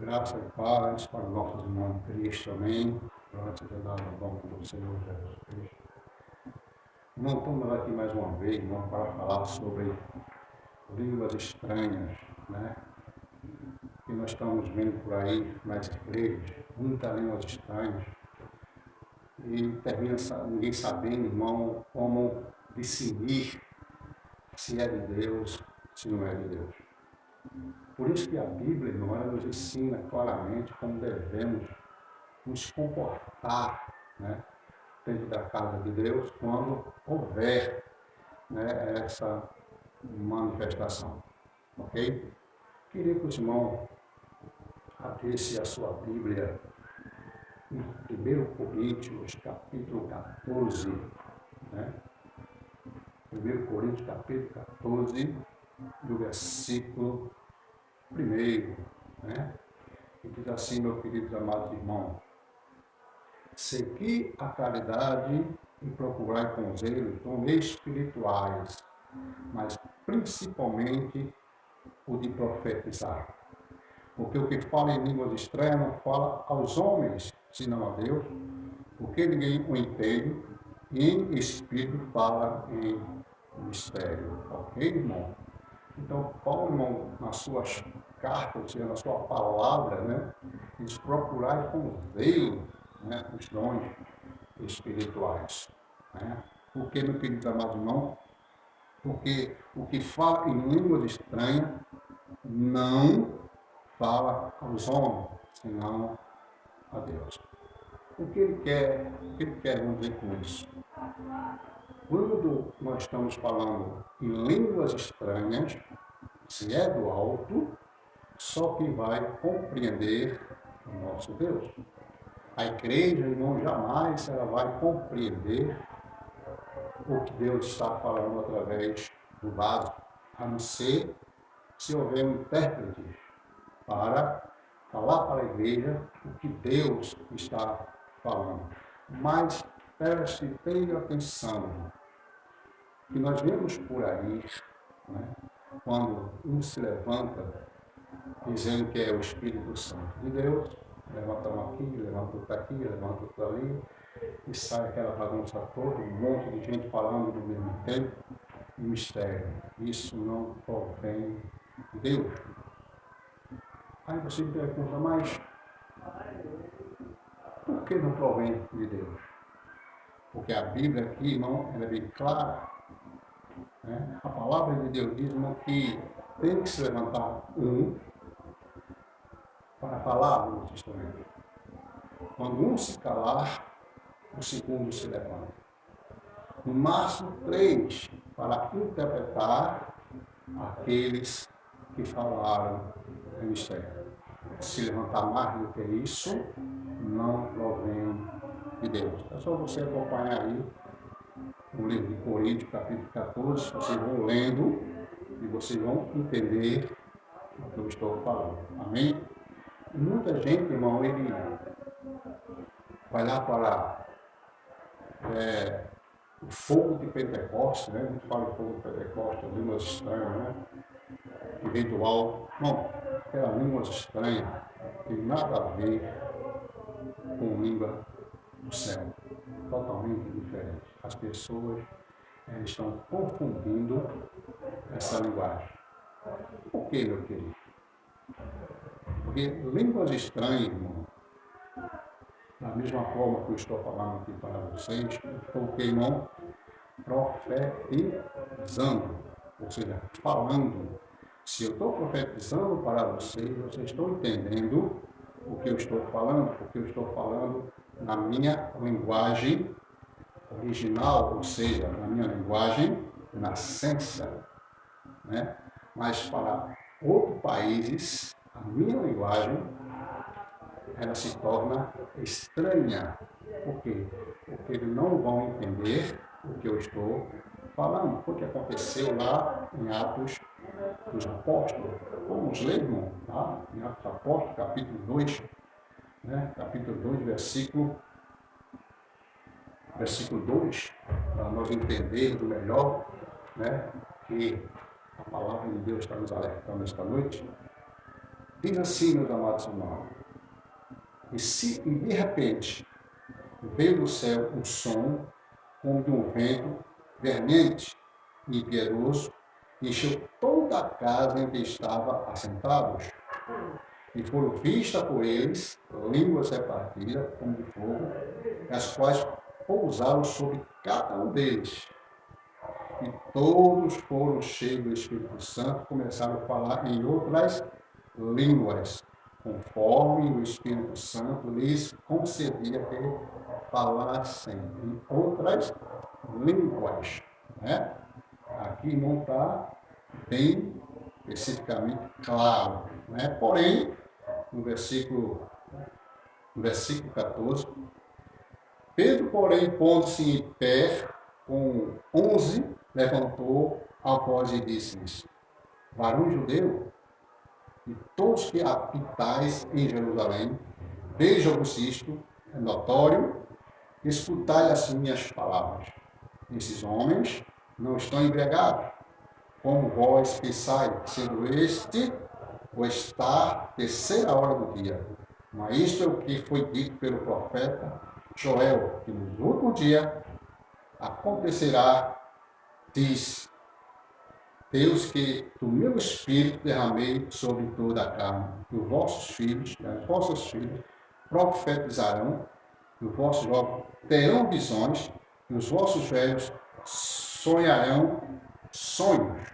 Graça e paz para os nossos irmãos em Cristo, amém. Glória seja dada ao nome do Senhor Jesus Cristo. Irmão, estamos aqui mais uma vez, irmão, para falar sobre línguas estranhas, né? Que nós estamos vendo por aí nas igrejas, muitas línguas estranhas. E termina ninguém sabendo, irmão, como discernir se é de Deus, se não é de Deus. Por isso que a Bíblia, irmão, ela nos ensina claramente como devemos nos comportar, né, dentro da casa de Deus quando houver, né, essa manifestação. Ok? Queria que o irmão abrisse a sua Bíblia em 1 Coríntios, capítulo 14, né? 1 Coríntios, capítulo 14, do versículo 1, né? E diz assim, meu querido amado irmão: segui a caridade e procurai com zelo dons espirituais, mas principalmente o de profetizar. Porque o que fala em línguas estranhas não fala aos homens, senão a Deus, porque ninguém o entende, e em espírito fala em mistério. Ok, irmão? Então, Paulo, irmão, nas suas cartas, ou seja, na sua palavra, né, diz: procurai com zelo, né, os dons espirituais. Né? Por que, meu querido amado irmão? Porque o que fala em línguas estranhas não fala aos homens, senão a Deus. O que ele quer dizer com isso? Quando nós estamos falando em línguas estranhas, se é do alto, só quem vai compreender o nosso Deus. A igreja, irmão, jamais ela vai compreender o que Deus está falando através do vaso, a não ser se houver um intérprete para falar para a igreja o que Deus está falando. Mas preste atenção, que nós vemos por aí, né, quando um se levanta dizendo que é o Espírito Santo de Deus, levanta um aqui, levanta outro aqui, levanta outro ali, e sai aquela bagunça toda, um monte de gente falando do mesmo tempo, e mistério. Isso não provém de Deus. Aí você me pergunta, mas por que não provém de Deus? Porque a Bíblia aqui, irmão, ela é bem clara. Né? A palavra de Deus diz, irmão, que tem que se levantar um para falar os instrumentos. Quando um se calar, o segundo se levanta. No máximo 3 para interpretar aqueles que falaram o mistério. Se levantar mais do que isso, não provém de Deus. É só você acompanhar aí o livro de Coríntios, capítulo 14, vocês vão lendo e vocês vão entender o que eu estou falando. Amém? E muita gente, irmão, ele vai lá para o fogo de Pentecostes, né? A gente fala de fogo de Pentecostes, línguas estranhas, né? Que vem do alto. Não, aquela língua estranha tem nada a ver com língua do céu. Totalmente diferente. As pessoas estão confundindo essa linguagem. Por que, meu querido? Porque línguas estranhas, irmão, da mesma forma que eu estou falando aqui para vocês, porque, irmão, profetizando, ou seja, falando. Se eu estou profetizando para vocês, vocês estão entendendo o que eu estou falando, porque eu estou falando na minha linguagem original, ou seja, na minha linguagem nascença, né? Mas para outros países, a minha linguagem, ela se torna estranha. Por quê? Porque eles não vão entender o que eu estou falando, porque aconteceu lá em Atos dos Apóstolos. Vamos ler, irmão, tá? Em Atos dos Apóstolos, capítulo 2, né? Capítulo 2, versículo 2, para nós entendermos melhor, né, que a palavra de Deus está nos alertando esta noite. Diz assim, meus amados irmãos, e de repente veio do céu um som como de um vento vermente e impiedoso, e encheu toda a casa em que estavam assentados. E foram vistas por eles línguas repartidas como de fogo, as quais pousaram sobre cada um deles. E todos foram cheios do Espírito Santo, começaram a falar em outras línguas, conforme o Espírito Santo lhes concedia que falassem em outras línguas. Né? Aqui não está bem especificamente claro. Né? Porém, no versículo 14, Pedro, porém, pondo-se em pé, com 11, levantou a voz e disse-lhes: varão judeu, e todos que habitais em Jerusalém, vejam-vos isto, é notório, escutai as minhas palavras. Esses homens não estão embriagados, como vós pensais, sendo este ou está terceira hora do dia. Mas isto é o que foi dito pelo profeta Joel, que no último dia acontecerá, diz Deus, que do meu Espírito derramei sobre toda a carne, e os vossos filhos, e as vossas filhas, profetizarão, e os vossos jovens terão visões, e os vossos velhos sonharão sonhos.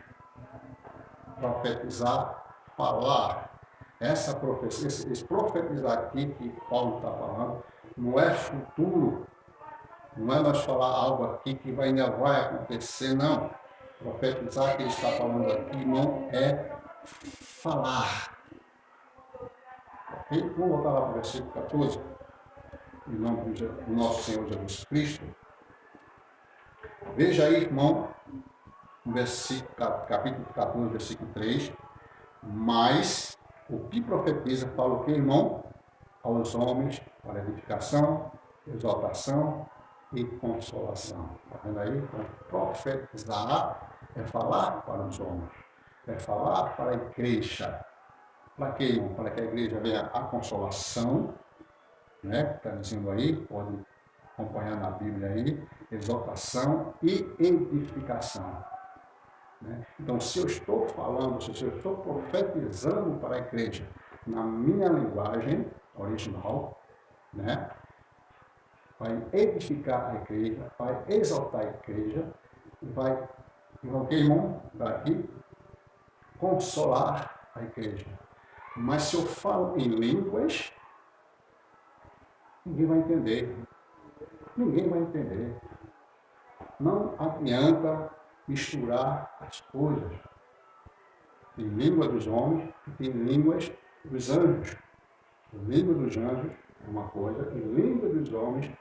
Profetizar, falar. Essa profecia, esse profetizar aqui que Paulo está falando, não é futuro, não é nós falar algo aqui que ainda vai acontecer, não. Profetizar que ele está falando aqui não é falar. Okay? Vamos voltar lá para o versículo 14, em nome do nosso Senhor Jesus Cristo. Veja aí, irmão, no capítulo 14, versículo 3, mas o que profetiza fala o que, irmão? Aos homens para edificação, exaltação e consolação. Está vendo aí? Então, profetizar é falar para os homens, é falar para a igreja. Para quê, irmão? Para que a igreja venha a consolação, né? Está dizendo aí, pode acompanhar na Bíblia aí, exaltação e edificação. Né? Então, se eu estou falando, se eu estou profetizando para a igreja na minha linguagem original, né? Vai edificar a igreja, vai exaltar a igreja, e vai, irmão, daqui, consolar a igreja. Mas se eu falo em línguas, ninguém vai entender. Ninguém vai entender. Não adianta misturar as coisas. Tem língua dos homens e tem línguas dos anjos. A língua dos anjos é uma coisa e a língua dos homens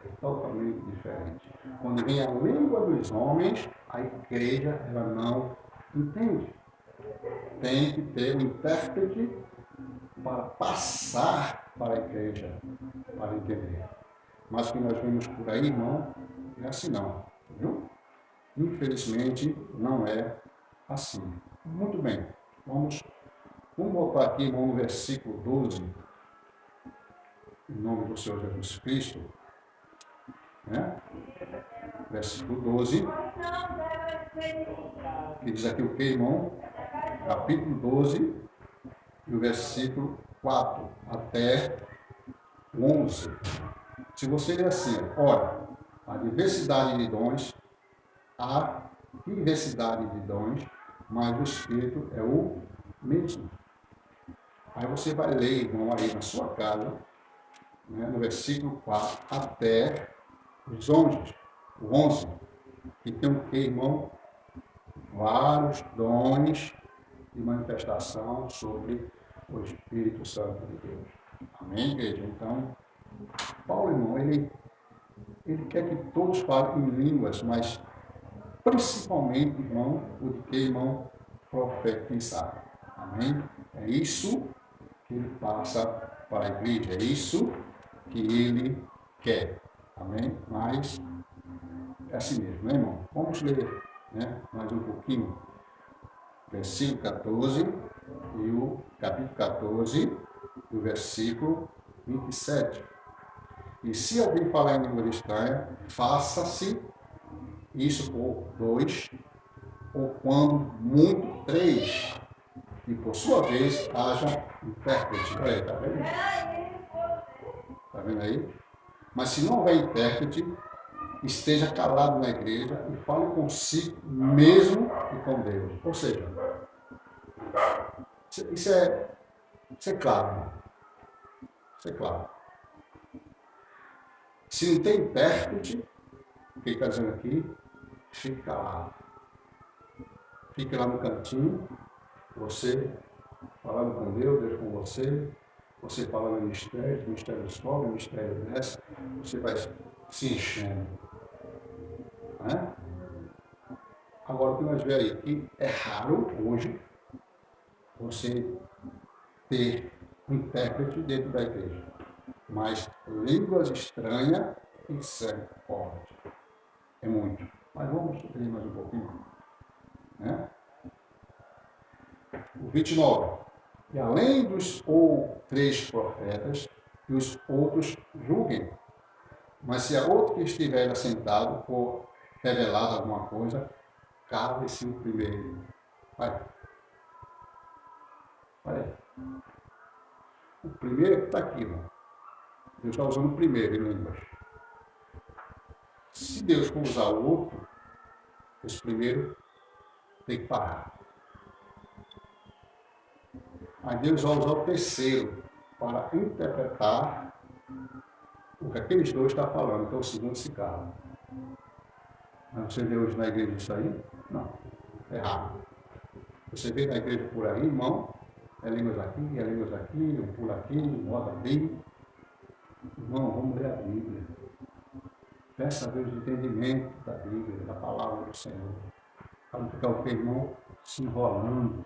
é totalmente diferente. Quando vem a língua dos homens, a igreja ela não entende. Tem que ter um intérprete para passar para a igreja, para entender. Mas o que nós vemos por aí, irmão, é assim não. Viu? Infelizmente, não é assim. Muito bem, vamos voltar aqui, irmão, no versículo 12, em nome do Senhor Jesus Cristo. Né? Versículo 12, que diz aqui o que, irmão? Capítulo 12, e o versículo 4 até 11. Se você ler assim, ora, a diversidade de dons, a diversidade de dons, mas o Espírito é o mesmo. Aí você vai ler, irmão, aí na sua casa, né, no versículo 4 até os 11, o 11, que tem o que, irmão? Vários dons de manifestação sobre o Espírito Santo de Deus. Amém, igreja? Então, Paulo, irmão, ele quer que todos falem em línguas, mas principalmente, irmão, o de que, irmão, profetizar. Amém? É isso que ele passa para a igreja, é isso que ele quer. Amém? Mas é assim mesmo, né, irmão? Vamos ler, né, mais um pouquinho. Versículo 14, e o capítulo 14, o versículo 27. E se alguém falar em língua estranha, faça-se isso por 2, ou quando muito 3. E por sua vez, haja intérprete. Olha aí, tá vendo? Tá vendo aí? Mas se não houver intérprete, esteja calado na igreja e fale consigo mesmo e com Deus. Ou seja, isso é claro. Isso é claro. Se não tem intérprete, o que ele está dizendo aqui? Fique calado. Fique lá no cantinho, você falando com Deus, Deus com você falando em mistério sobe, mistério desce, você vai se enchendo. Né? Agora, o que nós vemos aí, que é raro hoje você ter um intérprete dentro da igreja. Mas línguas estranhas, isso pode. É muito. Mas vamos ler mais um pouquinho. Né? O 29. E além dos ou 3 profetas, que os outros julguem. Mas se a outro que estiver assentado for revelado alguma coisa, cale-se o primeiro. Vai. Olha. O primeiro está aqui, ó. Deus está usando o primeiro em línguas. Se Deus for usar o outro, esse primeiro tem que parar. Aí Deus vai usar o terceiro para interpretar o que aqueles dois estão falando. Então o segundo se cala. Mas você vê hoje na igreja isso aí? Não. É raro. Você vê na igreja por aí, irmão, é línguas aqui, um pula aqui, um roda ali. Irmão, vamos ler a Bíblia. Peça a Deus o entendimento da Bíblia, da palavra do Senhor. Para não ficar o que, irmão, se enrolando.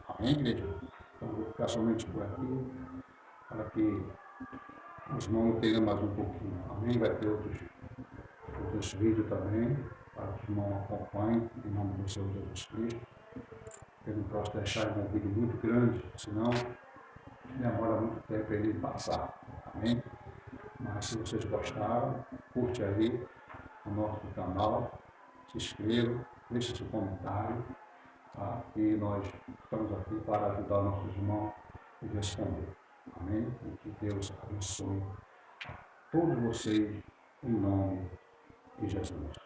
Amém, igreja? Então, vou ficar somente por aqui, para que os irmãos entendam mais um pouquinho. Amém? Vai ter outros vídeos também, para que os irmãos acompanhem, em nome do Senhor Jesus Cristo. Eu não posso deixar um vídeo muito grande, senão demora muito tempo ele passar. Amém? Mas se vocês gostaram, curte aí o nosso canal, se inscreva, deixe seu comentário, tá? E nós estamos aqui para ajudar nossos irmãos e responder. Amém? E que Deus abençoe todos vocês em nome de Jesus.